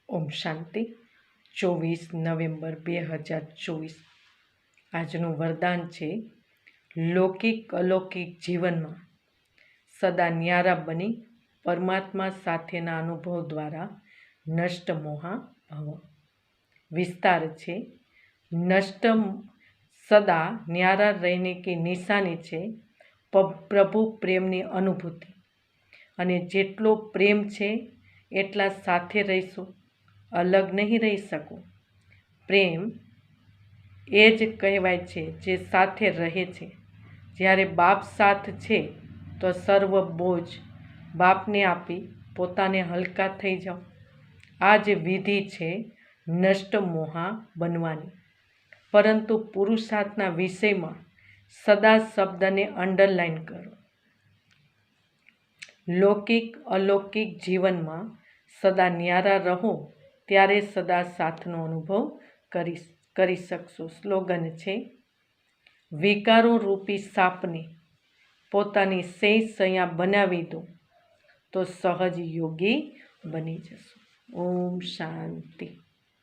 ઓમ શાંતિ 24 November 2024 આજનું વરદાન છે લૌકિક અલૌકિક જીવનમાં સદા ન્યારા બની પરમાત્મા સાથેના અનુભવ દ્વારા નષ્ટ મોહા ભવ। વિસ્તાર છે નષ્ટ સદા न्यारा रहने की निशानी છે પ્રભુ પ્રેમની અનુભૂતિ અને જેટલો પ્રેમ છે એટલા સાથે રહીશું, અલગ નહીં રહી શકું। પ્રેમ એ જ કહેવાય છે જે સાથે રહે છે। જ્યારે બાપ સાથ છે તો સર્વ બોજ બાપને આપી પોતાને હલકા થઈ જાઓ। આ જ વિધિ છે નષ્ટ મોહા બનવાની। પરંતુ પુરુષાર્થના વિષયમાં સદા શબ્દને અંડરલાઇન કરો। લૌકિક અલૌકિક જીવનમાં સદા ન્યારા રહો ત્યારે સદા સાથનો અનુભવ કરી શકશો। સ્લોગન છે વિકારો રૂપી સાપને પોતાની સૈયા બનાવી દો તો સહજ યોગી બની જશો। ઓમ શાંતિ।